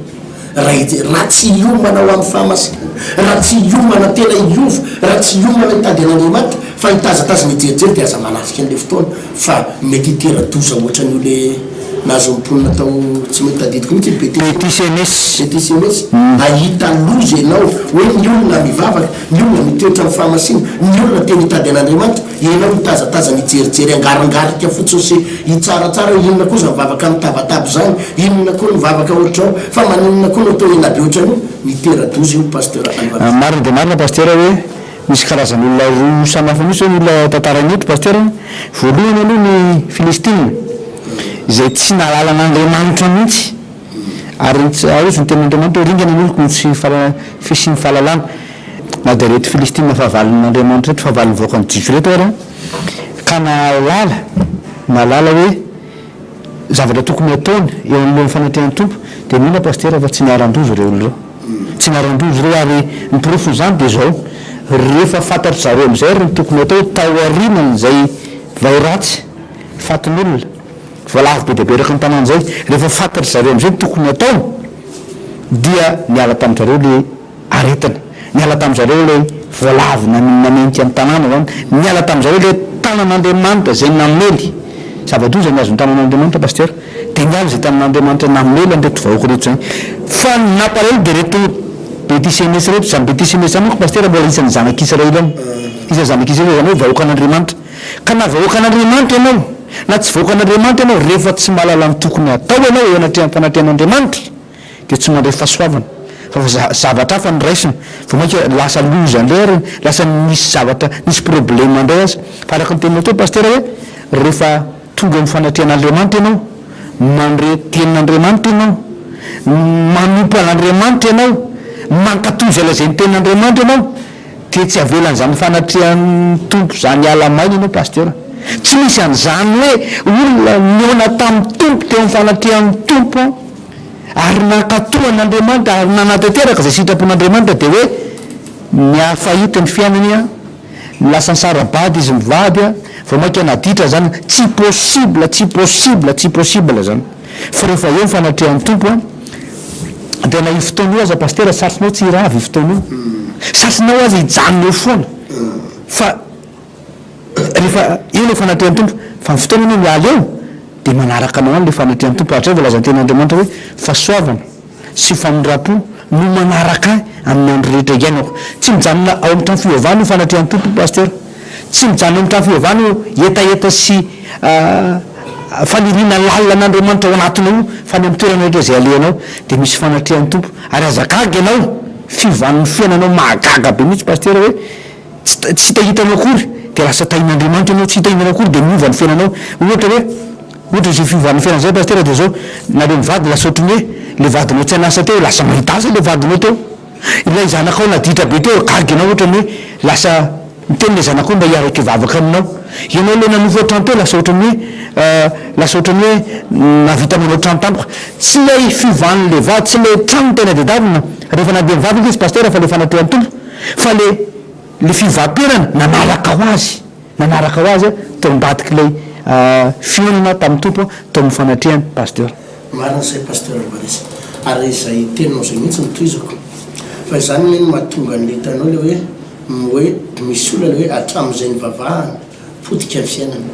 Speaker 3: raha tsy hiomana ho amin'ny fahamasinana raha tsy hiomana tena hiova raha tsy hiomana hitady an'Andriamanitra fa hitazatazana hijerijery de aza manasika an'le fotoana fa mety hitera-doza ohatran'io le nazo mponina tao tsy mety tadidiko mihitsy bety SMS ahita loza ianao hoe ny olona mivavaka ny olona mitoetra amin'ny fahamasina ny olona tena hitady an'Andriamanitra ianao mitazatazana hijerijery angarangarika fotsiny sy hitsaratsara inona koza mivavaka mitabatabo zany inona koa mivavaka ohatrao fa maninona koa no atao ena be ohatran'io mitera-doza io pasteur
Speaker 2: marina de marina pasteur hoe misy karazan'olona roa samafa mihitsy hoe olona tantaran'eto pasteur voalohany aloha ny Filistine zay tsy nalalan'Andriamanitra mihitsy ary ozy ny ten'Andriamanitra hoe ringana n'oloko ny fisiny fahalalana na de reto Filistine fahavalin'Andriamanitra reto fahavaliny voaka ny jiso reto ara ka nalala hoe zavatra tokony ataony eo amin'lohan'ny fanatrehan'ny tompo de mihina pasteur fa tsy niaran-doza reo olona reo tsy narandrozy reo ary nypirofony zany de zao rehefa fantatry zareo am'izay ry ny tokony atao tao arinany zay vairatsy fatin'olona voalavo be deabe raka ny tanàna zay rehefa fantatry zareo am'izay ny tokony atao dia miala tam'zareo le aretina miala tam'zareo le voalavina namenika amin'ny tanàna zany miala tam'zareo le tanan'andriamanitra zay namely zava-doza ny azony tanan'andriamanitra paster de miala zay tanan'andriamanitra namely andreto vahoaka reto zany fa naparelo de reto betisemesy reto zany betisemesy zany moko paster mbola isan'ny zanak'israely any isa zanak'israely zany hoe vahoaka an'andriamanitra ka na vahoaka an'andriamanitra ianao na tsy vahoaka an'andriamanitra ianao rehefa tsy mahalala ny tokony atao ianao eo anatrehan'ny fanatrian'andriamanitra de tsy mandray fahasoavana fa zavatra hafa ny raisina vo mainka lasa loza andray lasa misy zavatra misy problème andray azy fa araka ny tenina teo paster hoe rehefa tonga amin'ny fanatrian'andriamanitra ianao mandre tenin'andriamanitra ianao manompo an'andriamanitra ianao mankatoza lazay ny tenin'andriamanitra ianao de tsy avelan'zany fanatrian'ny tompo zany ala maina ianao paster tsy misy an'zany hoe olona miona tamin'ny tompo teo amin'ny fanatrian'ny tompo ary nankatohan'andriamanitra ary nanatanteraka zay sitrapon'andriamanitra de hoe miafahita ny fiainany a lasa ny sarabady izy mivady a vo mainka naditra zany tsy possible zany fa rehefa eo ny fanatrihan'ny tompo a de na i fotoana io aza paster satsinao tsy iravy i fotoana io satsinao azy hijanona eo foana fa rehefa io le fanatrihan'ny tompo fa ny fotoana io miala eo de manaraka anao any le fanatrihan'ny tompo atray volazany ten'andriamanitra hoe fahasoavana sy famindrapo no manaraka amin'ny andro rehetra iainako tsy mijanona ao amin'ny trano fiovana io fanatrihan'ny tompo paster tsy mijanona amin'ny trano fiovana io etaeta sy fanirina lalina an'andriamanitra ao anatinao fa ny amin'ny toerana rehetra zay aleanao de misy fanatrihan'ny tompo ary azagaga ianao fivan'ny fiainanao mahagaga be mihitsy paster hoe tsy hitahitanao akory de lasa tahin'andriamanitra ianao tsy hitahinanao akory de miova ny fiainanao ohatra hoe ohatra zay fiovan'ny fiainana zay paster de zao nareo mivady lasa ohatrany hoe le vadinao tsy anasa teo lasa mahitasa le vadinao teo ilay zanakao naditra be teo gaga ianao ohatrany hoe lasa miteny le zanakao mba hiaraka ivavaka aminao ianao le nanova trano teo lasa ohatrany hoe navita manao trano tampoka tsy lay fiovan'le vady tsy le trano tena dedavina rehefa nandeha mivavaka izy paster fa le fanatrihan'ny tompo fa le fivamperana nanaraka ho azy teo ambadiky lay fiainana tamin'ny tompo tao amin'ny fanatrehany paster
Speaker 3: marina zay paster alvarez ary zay teninao zay mihitsy mitoizako fa zany hoe mahatonga an'le hitanao le hoe misy olona le hoe atram'izay ny vavahany potika ny fiainany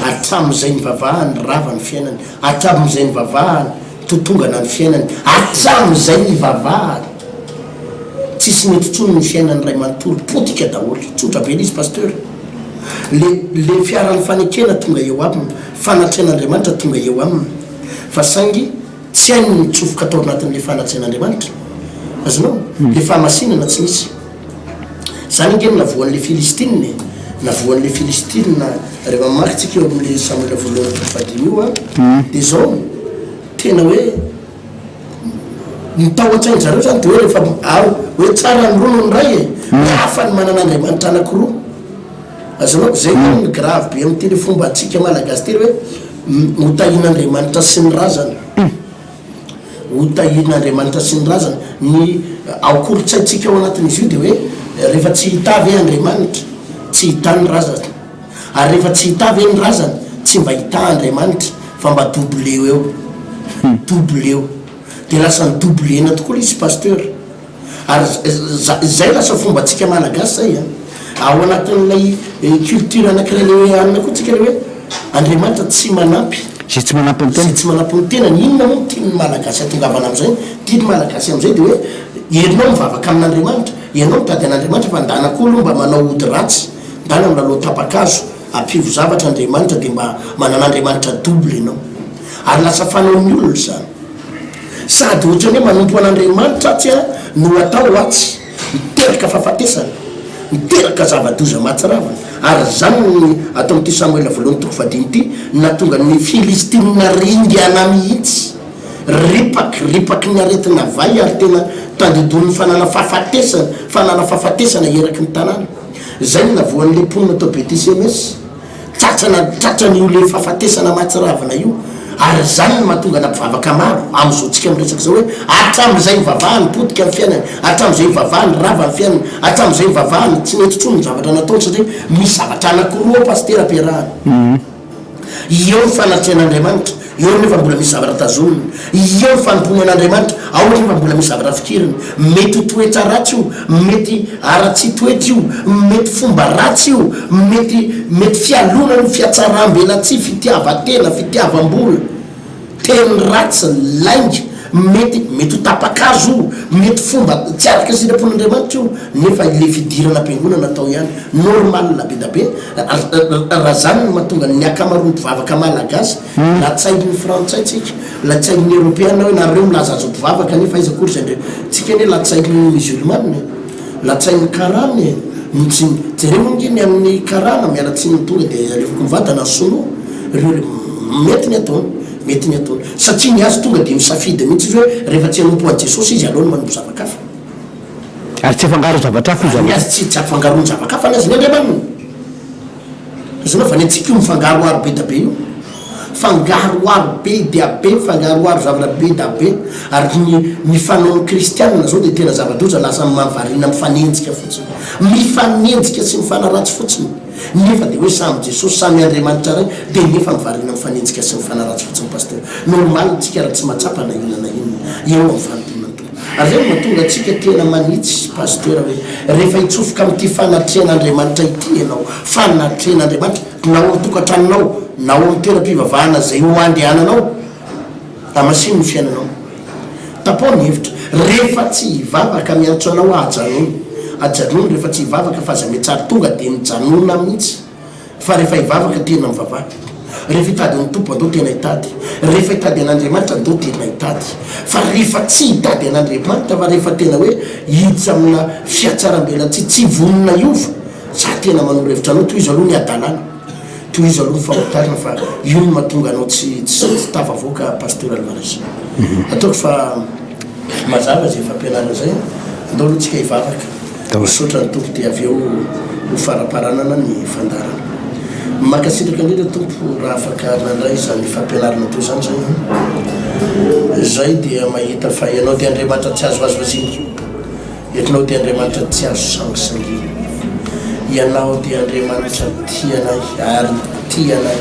Speaker 3: atram'izay ny vavahany rava ny fiainany atram'izay ny vavahany totongana ny fiainany atram'izay ny vavahany tsisy mety tsony ny fiainany ray manontolo potika daholo tsotra be izy paster le fiaran'ny fanekena tonga eo aminy fanatrehan'andriamanitra tonga eo aminy fa saingy tsy hainy mitsofoka atao anatin'le fanatrehan'andriamanitra azonao le fahamasinana tsy misy zany ingeny navoan'le filistine navoan'le filistine rehefa makitsika eo amin'le samuel voalohany tokofadimy io a de zao tena hoe mitahoan-tsainy zareo zany de hoe rehefa hoe tsara ny rono ny ray e mihafa ny manan'andriamanitra anakiroa azonao zay ny grave be amin'ny teny fomba atsika malagasy tery hoe hotahin'andriamanitra sy ny razana hotahin'andriamanitra sy ny razana ny aokolotsaitsika ao anatin'izy io de hoe rehefa tsy hitavy andriamanitra tsy hita ny razana ary rehefa tsy hitavy ny razana tsy mba hita andriamanitra fa mba doubleo eo doubleo de lasa ny doublena tokoa izy paster ary zay lasa fomba atsika malagasy zay ao anatin'lay culture anakiray le hoe anina koa tsika le hoe andriamanitra tsy manampy
Speaker 2: zay tsy manampy ny tena
Speaker 3: tsy manampy ny tenany inona moa tiany malagasy atongavana am'izay tiany malagasy am'izay de hoe ianao mivavaka amin'andriamanitra ianao mitady an'andriamanitra fa ndanak'olo mba manao ody ratsy ndana milaloha tapakazo ampivo zavatra andriamanitra de mba manan'andriamanitra double ianao ary lasa fanaon'ny olona zany sady ohatrany hoe manompo an'andriamanitra atsy a no atao atsy miteraka fahafatesana miteraka zava-doza mahatsiravana ary zany ny atao am'ty samuel voalohany toko fadimy ty natonga ny filistina ringana mihitsy ripaky ny aretina vay ary tena tandidon'ny fanana fahafatesana eraky ny tanàna zay ny navoan'le mponina atao betisemes tsatrany io le fahafatesana mahatsiravana io ary zany mahatonga nampivavaka maro am'zaotsika miresaky zao hoe atram'izay mivavahany potika amin'ny fiainany, atram'izay mivavahany rava amin'ny fiainany, atram'izay mivavahany tsy mety ny zavatra nataony satria misy zavatra anakiroa pastera ampiarahany. Eo ny fanatrehan'Andriamanitra, eo nefa mbola misy zavatra tazominy, eo ny fanompony an'Andriamanitra, ao nefa mbola misy zavatra fikiriny. Mety toetra ratsy io, mety aratsy toetra io, mety fomba ratsy io, mety fialonany fiatsaram-belatsy, fitiavatena, fitiavam-bola, teny ratsy laingy, mety ho tapakazo io, mety fomba tsy araka sitrapon'Andriamanitra io, nefa le fidirana am-piangonana natao ihany normal be da be. Raha zany no mahatonga ny akamaroany mpivavaka malagasy latsain'ny frantsay tsika, latsain'ny européenne hoe nareo milaza azo mpivavaka nefa iza kory zay ndre tsika ne latsain'ny musulmane, latsain'ny karane, jereo nginy amin'ny karana mialatsiny tonga dia alefako mivadana sono reo mety ny ataony, mety ny ataony satria ny azy tonga dia misafidy mihitsy izy hoe rehefa tsy hanompo an Jesosy izy aloha no manompo zavakafa,
Speaker 2: ary tsy afangaro zavatra hafa
Speaker 3: ny azy tsy afangarony zavakafa ny azy ny Andriamanina. Zany fa ny antsika io mifangaroaro be da be io, fangaroaro be dia be, fangaroaro zavatra be da be. Ary ny fanaon'ny kristianina zao dia tena zava-doza lasa mahavariana mifanenjika fotsiny, mifanenjika sy mifanaratsy fotsiny, nefa dia hoe samy Jesosy samy Andriamanitra ray dia nefa mivarina mifanenjika sy mifanaratsy fotsiny pasteur. Normal tsika raha tsy mahatsapa na inona na inona eo amin'ny fanontona. Ary zay mahatonga atsika tena manitsy pasteur hoe rehefa hitsofoka amin'ity fanatrehan'Andriamanitra ity ianao, fanatrehan'Andriamanitra na ao tokantranonao na ao amin'ny toeram-pivavahana zay ho andehananao, amasino ny fiainanao, tapao ny hevitra. Rehefa tsy hivavaka miantso anao ajanony rehefa tsy hivavaka fa zay metsary tonga dia mijanona mihitsy, fa rehefa hivavaka tena mivavaka. Rehefa hitady ny tompo andao tena hitady, rehefa hitady an'Andriamanitra andao tena hitady. Fa rehefa tsy hitady an'Andriamanitra fa rehefa tena hoe hiditra amina fiatsaram-bela tsy vonona iova, za tena manoro hevitra anao toy izy aloha ny adalana, toy izy aloha ny fahotarina, fa io no mahatonga anao tsy tafavoaka pasteur Alvarez. Ataoko fa mazava zay fampianarana zay, andao aloha tsika hivavaka, misaotra ny tompo dia avy eo ho faraparanana ny fandarana. Makasitraka indrindra tompo raha afaka nandray zany fampianarana toy zany zay dia mahita fa ianao dia Andriamanitra tsy azo azovaziny, ianao dia Andriamanitra tsy azo sangisangina, ianao dia Andriamanitra tianay ary tianay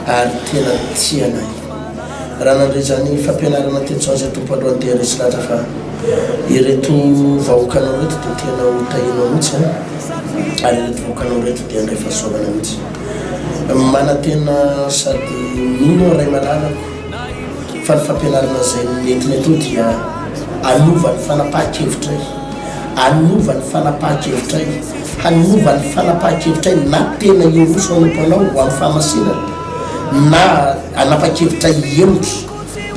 Speaker 3: ary tena tianay. Raha nandray zany fampianarana tetso azy tompo alohan'ny dia resy latra fa ireto vahoakanao reto dia tena ho tahinao mihitsy ary ireto vahoakanao reto dia andray fahasoavana mihitsy. Manantena sady mino ray malalako fa ny fampianarana zay nentina eto dia anova ny fanapahan-kevitray, anova ny fanapahan-kevitray, hanova ny fanapahan-kevitray na tena ioso anompanao ho amin'ny fahamasinana na anapa-kevitray iemotra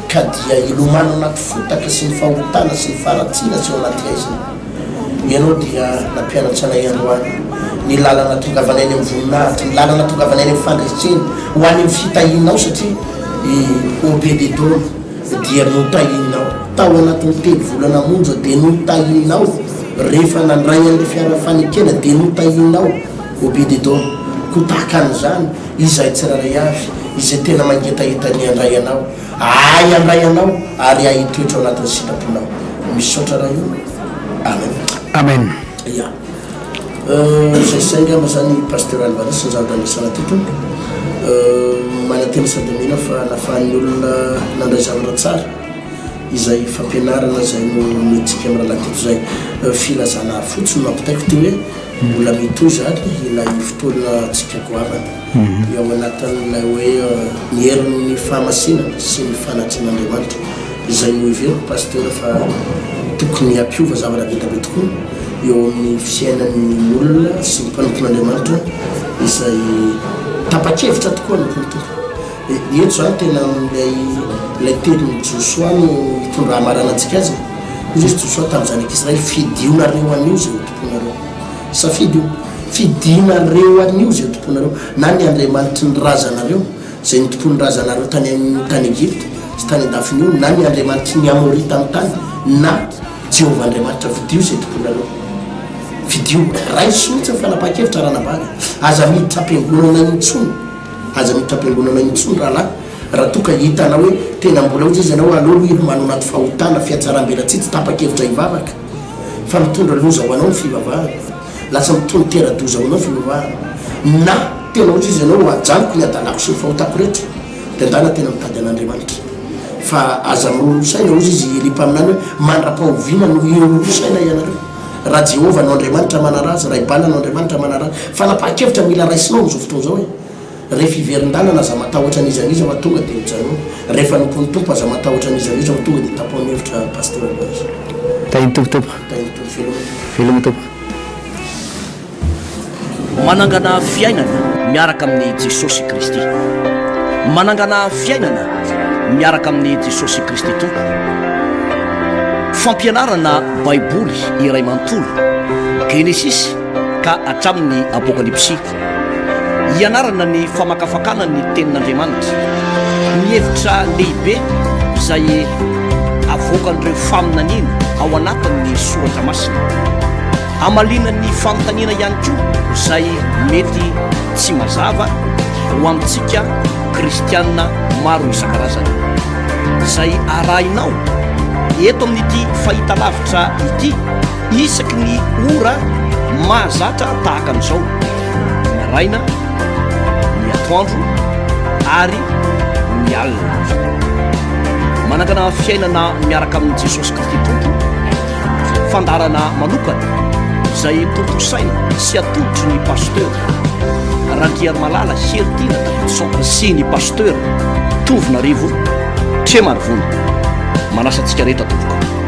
Speaker 3: ka dia ilomano anaty fotaka sy ny fahotana sy ny faratsiana sy ao anaty aizina. Ianao dia nampianatra anay androany ny lalana tongavanay any amin'ny voninahitra, ny lalana tongavanay any amin'ny fandresitseny ho any amin'ny fitahinao satria obededona dia notahinao tao anatin'ny telo volana monja dia notahinao, rehefa nandray an'ilay fiara fanekena dia notahinao obededona. Ko tahaka an'izany izay tsiraray avy izay tena mangetaheta ny andray anao, ay andray anao ary ay toetra ao anatin'ny sitraponao. Misaotra raha io. Amen.
Speaker 2: Amen.
Speaker 3: Ya. Zay saingama zany pasteur Alvarez nzavadandresana teto manantena sady mena fa nafahan'ny olona nandray zavatra tsara izay fampianarana zay no metsika amin'ny raha teto zay filazana fotsiny mampitaiko ty hoe mbola mitoy zany ilay fotoana tsika goavana eo anatin'ilay hoe ny herin'ny fahamasinana sy ny fanatrehan'Andriamanitra izay no iveriko pasteur fa tokony ampiova zavatra betabe tokoa eo amin'ny fiainan'ny olona sy ny mpanompon'Andriamanitra izay tapa-kevitra tokoa ny tompo. Eto zany tena lay telin'ny Josoa no hitondra hamaranantsika azy. Izy Josoa tamin'izany Israely fidionareo an'io zay tomponareo. Safidy io, fidinareo an'io zay tomponareo na ny Andriamanitra ny razanareo zay ny tompon'ny razanareo tany Egypte sy tany andafiny io, na ny Andriamanitra ny Amorita amin'ny tany na Jehovah Andriamanitra vidio zay tomponareo. Vidio raisy mihitsy ny fanapahan-kevitra raha nabaga aza miditra am-piangonana intsony, aza miditra am-piangonana intsony rahalahy raha toka hitana hoe tena mbola ohatsy izy anao alolo i manao anaty fahotana fiatsaram-bela tsy tapakevitra hivavaka fa mitondra loza ho anao ny fivavahana lasa mitondra tera-doza ho anao ny fivavahana na tena ohatsy izy anao ajanoko ny adalako sy ny fahotako rehetra de andana tena mitady an'Andriamanitra fa aza mirorosaina ozy izy lipa aminany hoe mandra-pahoviana no irorosaina ianareo raha Jehova no Andriamanitra manarazy raha ibana no Andriamanitra manarazy fa napahakevitra mila raisinao am'izao fotoana zao hoe rehefa iverin-dana aza matahotra an'izaniza fa tonga de mijanona rehefa nimponitompo aza matahotra an'izaniza fa tonga de tapoany hevitra pasteur azy
Speaker 2: tahiny tompotompo
Speaker 3: tahiny tompo
Speaker 2: veloma tompo
Speaker 1: manangana fiainana miaraka amin'ny Jesosy Kristy manangana fiainana miaraka amin'ny Jesosy Kristy tompo fampianarana baiboly iray manontolo Genesis ka hatramin'ny apokalypsy ianarana ny famakafakana ny tenin'Andriamanitra mihevitra lehibe izay avoakan'ireo faminaniana ao anatin'ny soratra masina amalinan'ny fanontaniana ihany koa izay mety tsy mazava ho amintsika kristianina maro isan-karazany izay arahinao eto amin'ity fahita lavitra ity isaky ny ora mahazatra tahaka an'izao ny araina ny atoandro ary ny alina manangana fiainana miaraka amin'ny Jesosy Kristy tompo fandarana manokana izay tontosaina sy atolotry ny pasteur Randriary Malala Heritiana Davidson sy ny pasteur Tovinarivo Tremarivony manasantsika rehetra tompoko